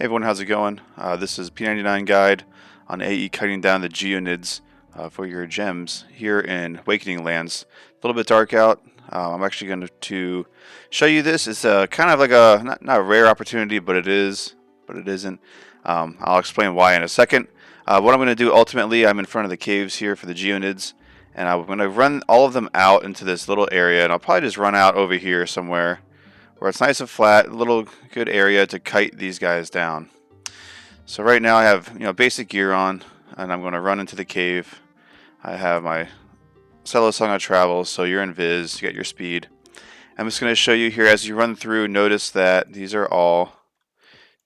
Hey everyone, how's it going? This is P99 guide on AE cutting down the Geonids for your gems here in Wakening lands. A little bit dark out. I'm actually going to show you this. It's kind of like a not a rare opportunity, but it is, but it isn't. I'll explain why in a second. What I'm going to do ultimately, I'm in front of the caves here for the Geonids, and I'm going to run all of them out into this little area, and I'll probably just run out over here somewhere where it's nice and flat, a little good area to kite these guys down. So right now I have basic gear on, and I'm going to run into the cave. I have my Cello Song of Travel, so you're in Viz, you get your speed. I'm just going to show you here as you run through, notice that these are all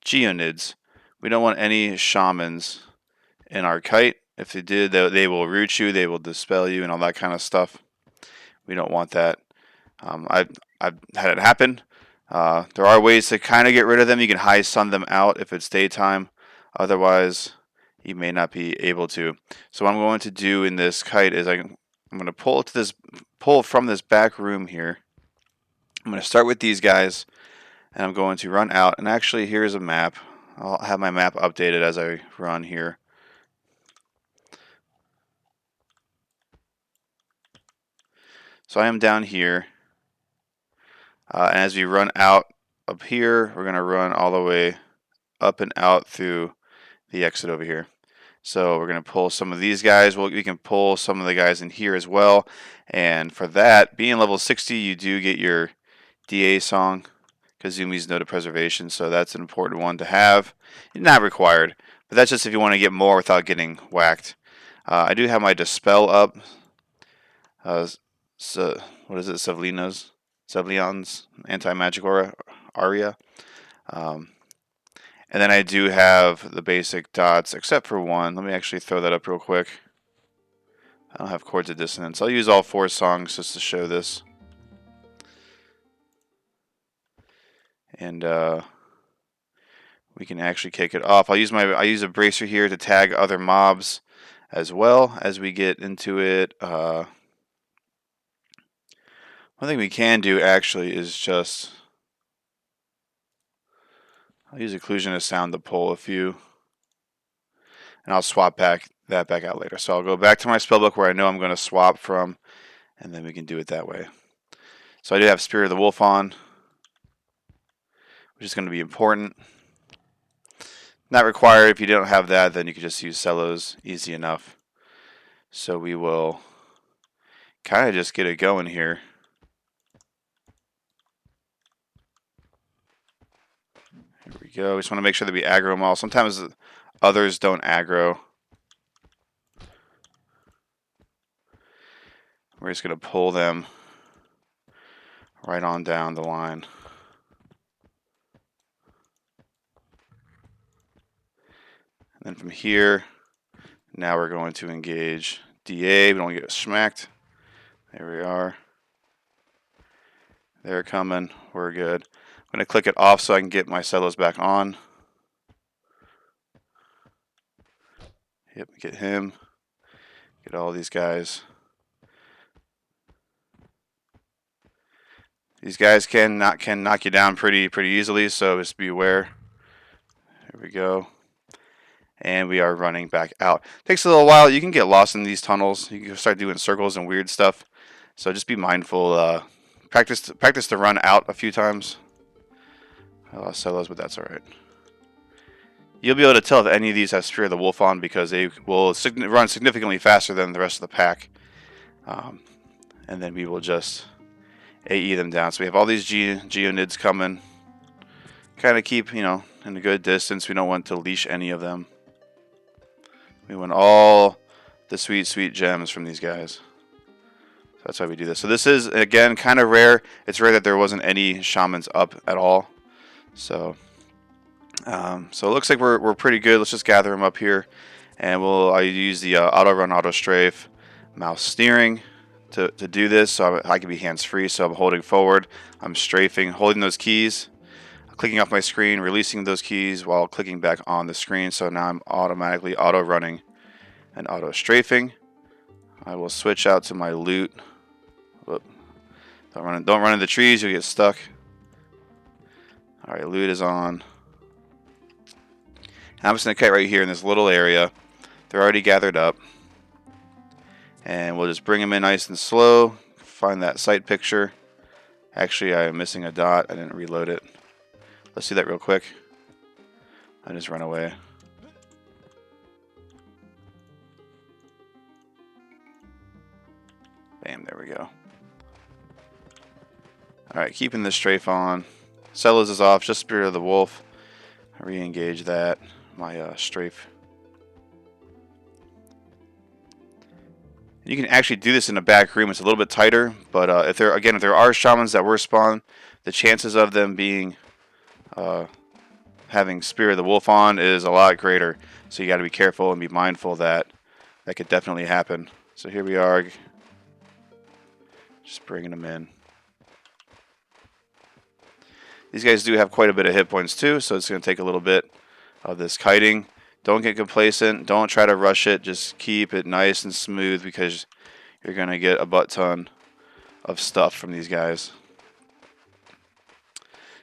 Geonids. We don't want any shamans in our kite. If they did, they will root you, they will dispel you, and all that kind of stuff. We don't want that. I've had it happen. There are ways to kind of get rid of them. You can high sun them out if it's daytime. Otherwise, you may not be able to. So what I'm going to do in this kite is I'm going to pull from this back room here. I'm going to start with these guys, and I'm going to run out. And actually, here's a map. I'll have my map updated as I run here. So I am down here. And as we run out up here, we're going to run all the way up and out through the exit over here. So we're going to pull some of these guys. Well, we can pull some of the guys in here as well. And for that, being level 60, you do get your DA song, Kazumi's Note of Preservation. So that's an important one to have. It's not required, but that's just if you want to get more without getting whacked. I do have my Dispel up. So what is it? Sevlion's Anti-Magic Aria. And then I do have the basic dots, except for one. Let me actually throw that up real quick. I don't have Chords of Dissonance. I'll use all 4 songs just to show this. And we can actually kick it off. I use a bracer here to tag other mobs as well as we get into it. One thing we can do actually is just I'll use Occlusion of Sound to pull a few, and I'll swap that back out later. So I'll go back to my spellbook where I know I'm going to swap from, and then we can do it that way. So I do have Spirit of the Wolf on, which is going to be important. Not required. If you don't have that, then you can just use cellos, easy enough. So we will kind of just get it going here. Here we go. We just want to make sure that we aggro them all. Sometimes others don't aggro. We're just going to pull them right on down the line. And then from here, now we're going to engage DA. We don't get smacked. There we are. They're coming. We're good. I'm going to click it off so I can get my cellos back on. Yep, get him. Get all these guys. These guys can knock you down pretty easily, so just be aware. There we go. And we are running back out. Takes a little while. You can get lost in these tunnels. You can start doing circles and weird stuff. So just be mindful. Practice to run out a few times. I lost cellos, but that's alright. You'll be able to tell if any of these have Spirit of the Wolf on because they will run significantly faster than the rest of the pack. And then we will just AE them down. So we have all these Geonids coming. Kind of keep, in a good distance. We don't want to leash any of them. We want all the sweet gems from these guys. So that's why we do this. So this is, again, kind of rare. It's rare that there wasn't any shamans up at all. So it looks like we're pretty good. Let's just gather them up here. And I use the auto run, auto strafe, mouse steering to do this. So I can be hands-free. So I'm holding forward. I'm strafing, holding those keys. Clicking off my screen, releasing those keys while clicking back on the screen. So now I'm automatically auto running and auto strafing. I will switch out to my loot. Whoop. Don't run into the trees, you'll get stuck. Alright, loot is on. And I'm just going to kite right here in this little area. They're already gathered up. And we'll just bring them in nice and slow. Find that sight picture. Actually, I'm missing a dot. I didn't reload it. Let's do that real quick. I just run away. Bam, there we go. Alright, keeping this strafe on. Celos is off, just Spirit of the Wolf. I re-engage that, my strafe. You can actually do this in a back room. It's a little bit tighter, but if there are shamans that were spawned, the chances of them being having Spirit of the Wolf on is a lot greater. So you got to be careful and be mindful that that could definitely happen. So here we are, just bringing them in. These guys do have quite a bit of hit points too, so it's going to take a little bit of this kiting. Don't get complacent. Don't try to rush it. Just keep it nice and smooth because you're going to get a butt ton of stuff from these guys.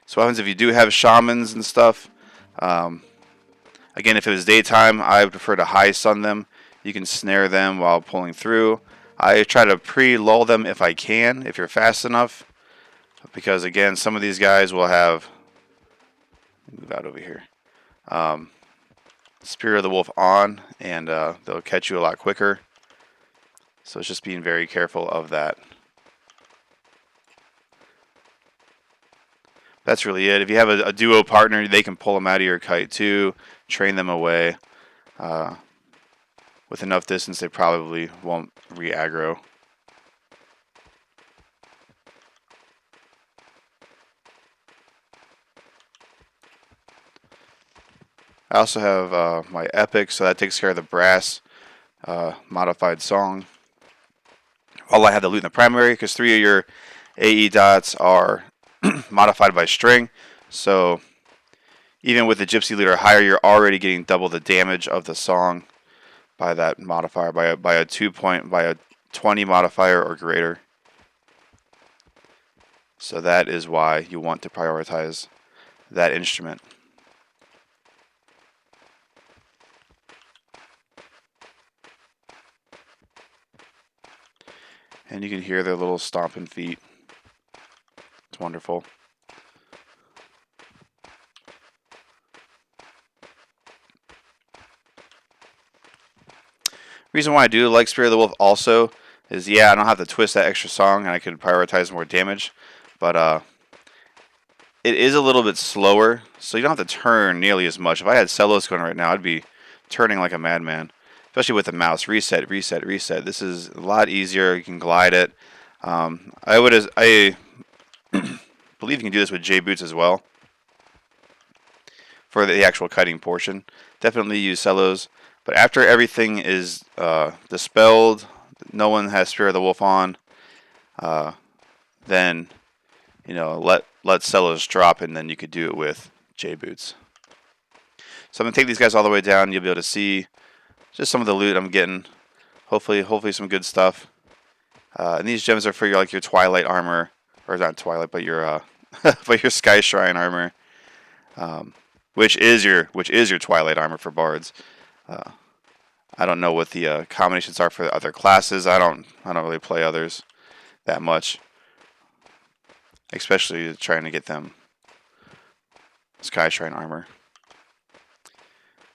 So what happens if you do have shamans and stuff? Again, if it was daytime, I would prefer to high sun them. You can snare them while pulling through. I try to pre-lull them if I can, if you're fast enough. Because again, some of these guys will have, move out over here, Spirit of the Wolf on, and they'll catch you a lot quicker. So it's just being very careful of that. That's really it. If you have a duo partner, they can pull them out of your kite too, train them away. With enough distance, they probably won't re-aggro. I also have my epic, so that takes care of the brass modified song. All I have the loot in the primary, because 3 of your AE dots are modified by string. So even with the Gypsy Leader higher, you're already getting double the damage of the song by that modifier, by a 20 modifier or greater. So that is why you want to prioritize that instrument. And you can hear their little stomping feet. It's wonderful. Reason why I do like Spirit of the Wolf also is, yeah, I don't have to twist that extra song and I can prioritize more damage. But it is a little bit slower, so you don't have to turn nearly as much. If I had Celos going right now, I'd be turning like a madman. Especially with the mouse. Reset, reset, reset. This is a lot easier. You can glide it. I believe you can do this with J-Boots as well for the actual kiting portion. Definitely use Celos. But after everything is dispelled, no one has Spirit of the Wolf on, then let Celos drop, and then you could do it with J-Boots. So I'm going to take these guys all the way down. You'll be able to see just some of the loot I'm getting. Hopefully some good stuff. And these gems are for your Twilight armor, or not Twilight, but your but your Sky Shrine armor, which is your Twilight armor for bards. I don't know what the combinations are for the other classes. I don't really play others that much, especially trying to get them Sky Shrine armor.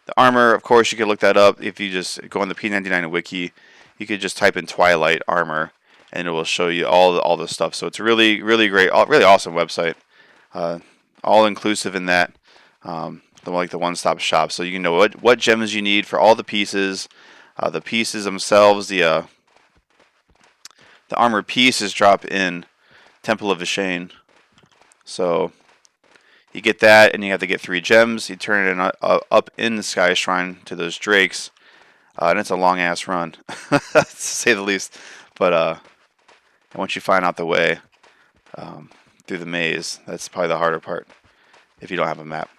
The armor, of course, you could look that up. If you just go on the P99 wiki, you could just type in Twilight armor, and it will show you all the stuff. So it's a really great, really awesome website, all inclusive in that. The one-stop shop, so you can know what gems you need for all the pieces. The pieces themselves, the armor pieces drop in Temple of Vishane. So you get that, and you have to get 3 gems. You turn it in, up in the Sky Shrine to those drakes, and it's a long-ass run, to say the least. But once you find out the way through the maze, that's probably the harder part if you don't have a map.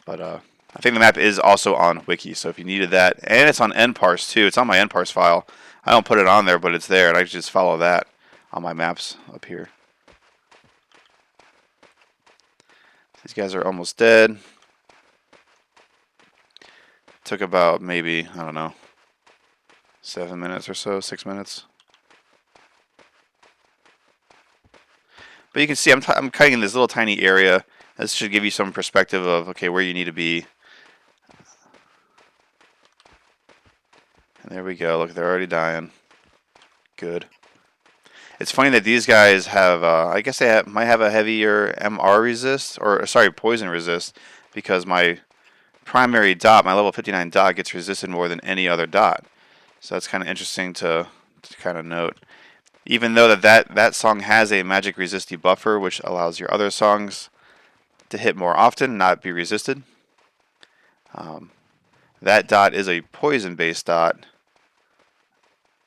But I think the map is also on Wiki, so if you needed that, and it's on NParse too. It's on my NParse file. I don't put it on there, but it's there, and I just follow that on my maps up here. These guys are almost dead. took about maybe, I don't know, 7 minutes or so, 6 minutes. But you can see I'm cutting in this little tiny area. This should give you some perspective of, okay, where you need to be. And there we go. Look, they're already dying. Good. It's funny that these guys have, I guess they might have a heavier MR resist, or sorry, poison resist, because my primary dot, my level 59 dot, gets resisted more than any other dot. So that's kind of interesting to kind of note. Even though that song has a magic resist buffer, which allows your other songs to hit more often, not be resisted. That dot is a poison-based dot,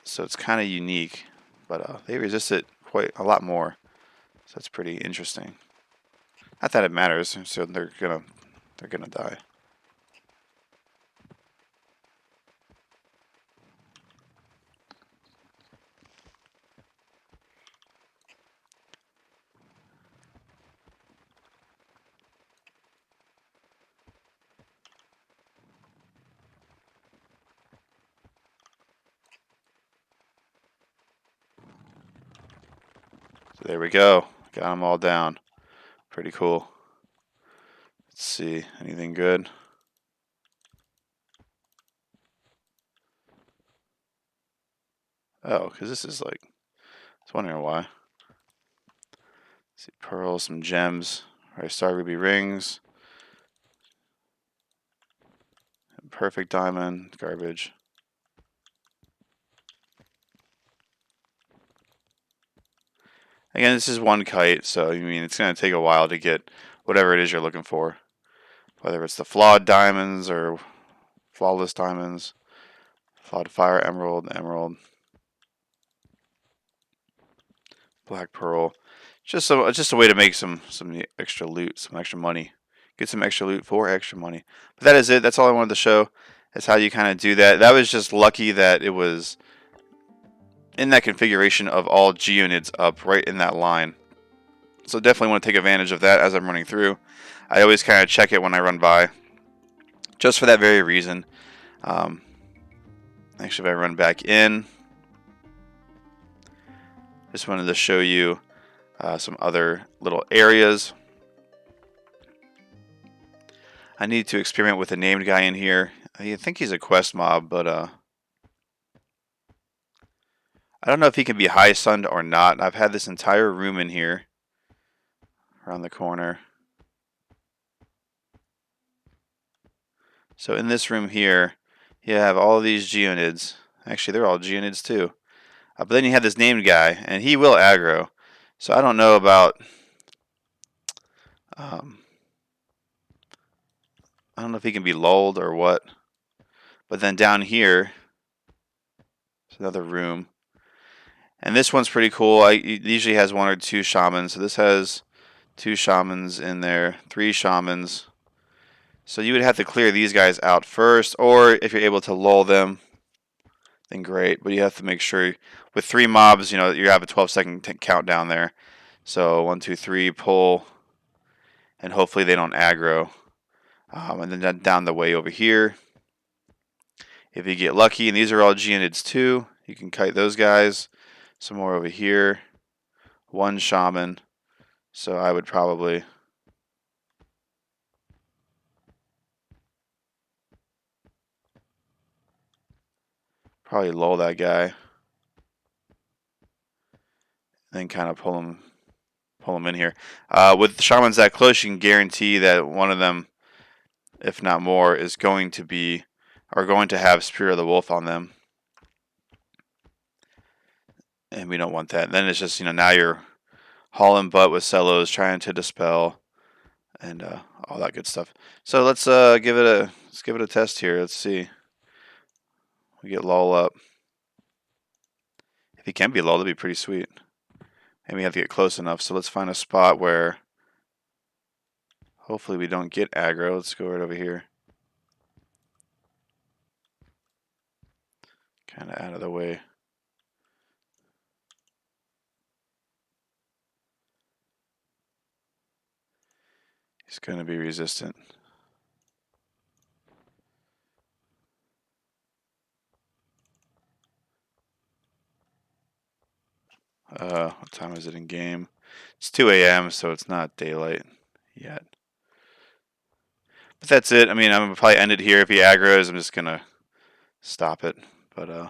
so it's kind of unique, but they resist it quite a lot more. So that's pretty interesting. Not that it matters, so they're gonna die. So there we go. Got them all down. Pretty cool. Let's see, anything good? Oh, because this is like, I was wondering why. Let's see, pearls, some gems, right? Star ruby rings, perfect diamond, garbage. Again, this is one kite, so I mean it's going to take a while to get whatever it is you're looking for. Whether it's the flawed diamonds or flawless diamonds, flawed fire emerald, emerald, black pearl. Just a way to make some extra loot, some extra money. Get some extra loot for extra money. But that is it. That's all I wanted to show. That's how you kind of do that. That was just lucky that it was in that configuration of all Geonids up right in that line. So definitely want to take advantage of that as I'm running through. I always kind of check it when I run by, just for that very reason. Actually, if I run back in, just wanted to show you some other little areas. I need to experiment with a named guy in here. I think he's a quest mob, but I don't know if he can be high sunned or not. I've had this entire room in here around the corner. So in this room here, you have all of these Geonids. Actually, they're all Geonids too. But then you have this named guy, and he will aggro. So I don't know about... I don't know if he can be lulled or what. But then down here, there's another room. And this one's pretty cool. It usually has one or two shamans. So this has 2 shamans in there, 3 shamans. So you would have to clear these guys out first, or if you're able to lull them, then great. But you have to make sure with 3 mobs, you have a 12-second countdown there. So 1, 2, 3, pull, and hopefully they don't aggro. And then down the way over here, if you get lucky, and these are all Geonids too, you can kite those guys. Some more over here. 1 shaman. So I would probably lull that guy. Then kind of pull him in here. With the shamans that close, you can guarantee that one of them, if not more, is going to have Spirit of the Wolf on them. And we don't want that. Then it's just, now you're hauling butt with cellos, trying to dispel, and all that good stuff. So let's give it a test here. Let's see. We get lull up. If he can be lulled, that'd be pretty sweet. And we have to get close enough. So let's find a spot where hopefully we don't get aggro. Let's go right over here. Kind of out of the way. He's going to be resistant. What time is it in game? It's 2 a.m., so it's not daylight yet. But that's it. I mean, I'm gonna probably end it here. If he aggroes, I'm just gonna stop it. But as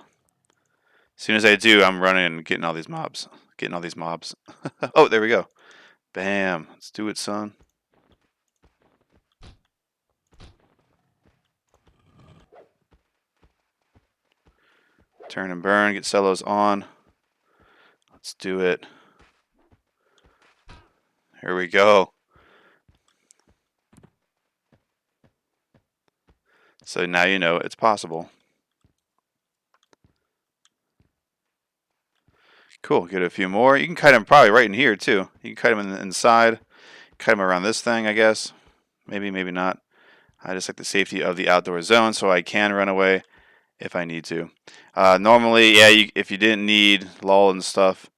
soon as I do, I'm running and getting all these mobs. Getting all these mobs. Oh, there we go. Bam. Let's do it, son. Turn and burn. Get Celos on. Let's do it. Here we go. So now you know it's possible. Cool. Get a few more. You can kite them probably right in here too. You can kite them in the inside. Kite them around this thing, I guess. Maybe, maybe not. I just like the safety of the outdoor zone so I can run away if I need to. Normally, yeah, if you didn't need lull and stuff,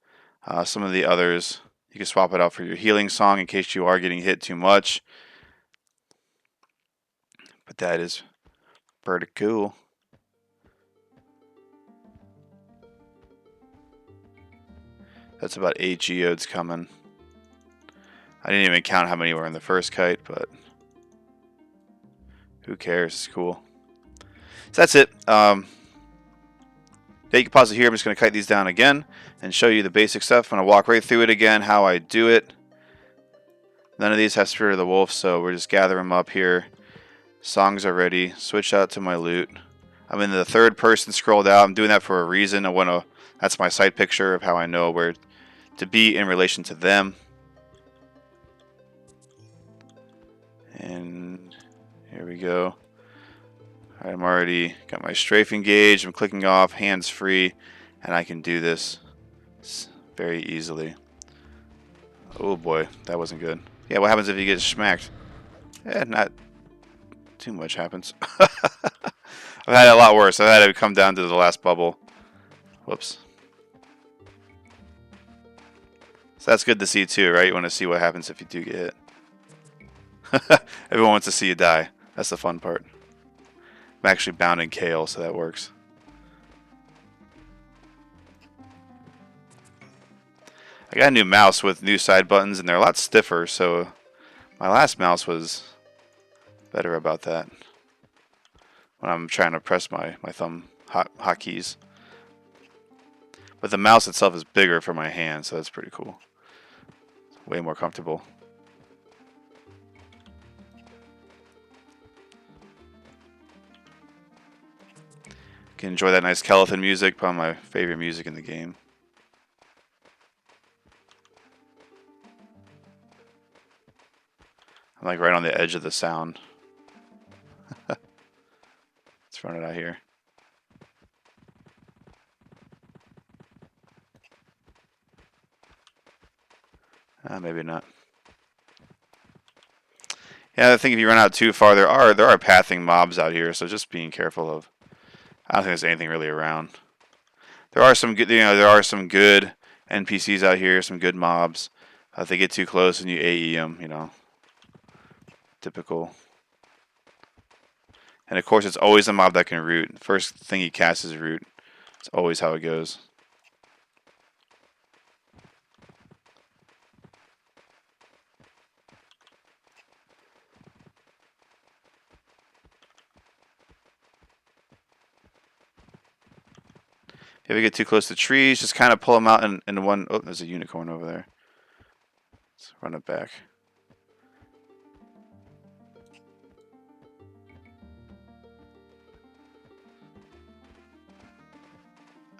some of the others, you can swap it out for your healing song in case you are getting hit too much. But that is pretty cool. That's about 8 geodes coming. I didn't even count how many were in the first kite, but who cares? It's cool. So that's it. Yeah, you can pause it here. I'm just going to kite these down again and show you the basic stuff. I'm going to walk right through it again, how I do it. None of these have Spirit of the Wolf, so we're just gathering them up here. Songs are ready. Switch out to my loot. I'm in the third person scrolled out. I'm doing that for a reason. That's my side picture of how I know where to be in relation to them. And here we go. I'm already got my strafe engaged. I'm clicking off, hands free, and I can do this very easily. Oh boy, that wasn't good. Yeah, what happens if you get smacked? Eh, not too much happens. I've had it a lot worse. I've had it come down to the last bubble. Whoops. So that's good to see too, right? You want to see what happens if you do get hit. Everyone wants to see you die. That's the fun part. I'm actually bound in Kale, so that works. I got a new mouse with new side buttons, and they're a lot stiffer, so my last mouse was better about that when I'm trying to press my thumb hotkeys. But the mouse itself is bigger for my hand, so that's pretty cool. It's way more comfortable. Can enjoy that nice Calithan music, probably my favorite music in the game. I'm like right on the edge of the sound. Let's run it out here. Maybe not. Yeah, I think if you run out too far, there are pathing mobs out here, so just being careful of. I don't think there's anything really around. There are some good, there are some good NPCs out here, some good mobs. If they get too close and you AE them, typical. And of course, it's always a mob that can root. First thing he casts is root. It's always how it goes. If you get too close to trees, just kind of pull them out in one. Oh, there's a unicorn over there. Let's run it back.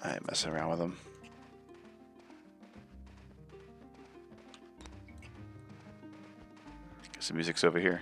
I ain't messing around with them. Guess the music's over here.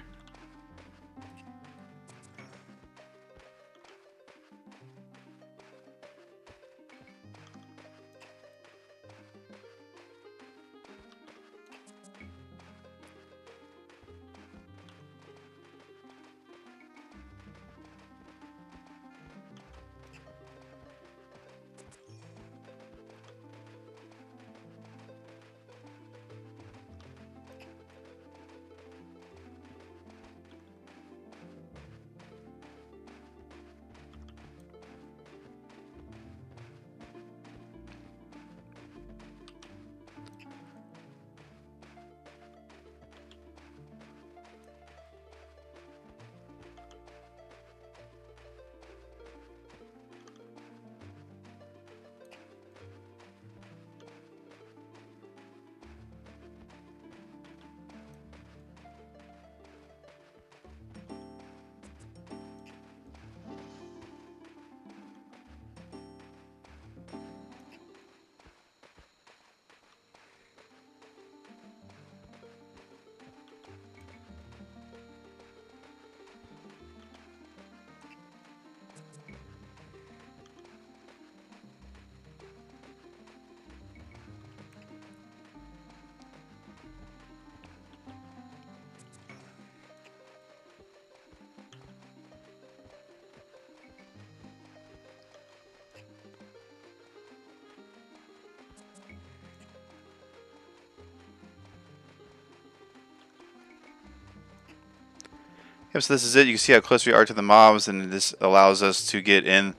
Yep, so this is it. You can see how close we are to the mobs, and this allows us to get in.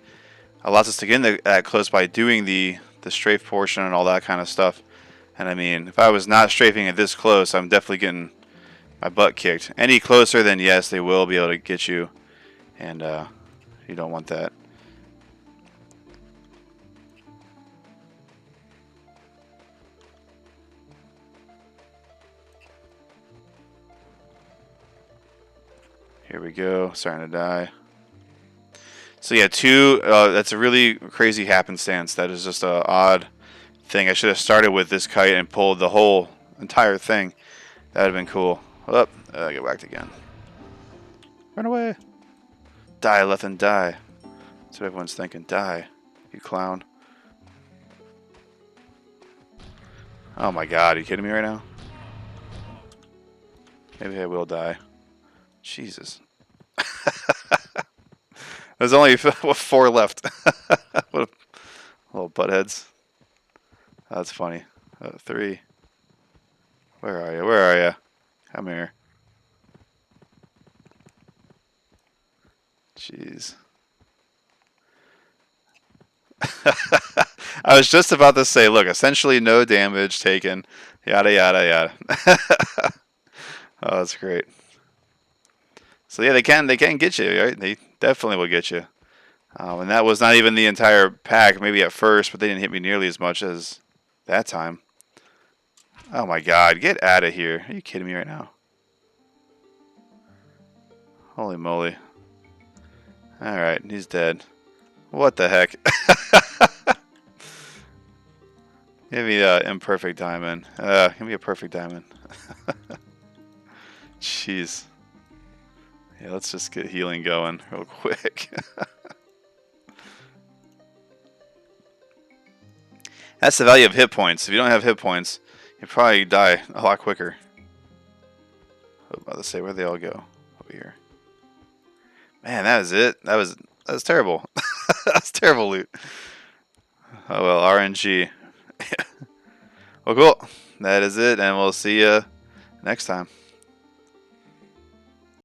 Allows us to get in that close by doing the strafe portion and all that kind of stuff. And I mean, if I was not strafing it this close, I'm definitely getting my butt kicked. Any closer, then yes, they will be able to get you, and you don't want that. Here we go, starting to die. So yeah, that's a really crazy happenstance. That is just an odd thing. I should have started with this kite and pulled the whole entire thing. That would have been cool. Up, get whacked again. Run away. Die, Lethan, die. That's what everyone's thinking. Die, you clown. Oh my god, are you kidding me right now? Maybe I will die. Jesus. There's only 4 left. What a little buttheads. That's funny. 3. Where are you? Where are you? Come here. Jeez. I was just about to say, look, essentially no damage taken. Yada, yada, yada. Oh, that's great. So yeah, they can get you, right? They definitely will get you. And that was not even the entire pack, maybe at first, but they didn't hit me nearly as much as that time. Oh my god, get out of here. Are you kidding me right now? Holy moly. Alright, he's dead. What the heck? Give me an imperfect diamond. Give me a perfect diamond. Jeez. Yeah, let's just get healing going real quick. That's the value of hit points. If you don't have hit points, you probably die a lot quicker. I was about to say, where'd they all go? Over here. Man, that was it. That was terrible. That's terrible loot. Oh well, RNG. Well, cool. That is it, and we'll see you next time.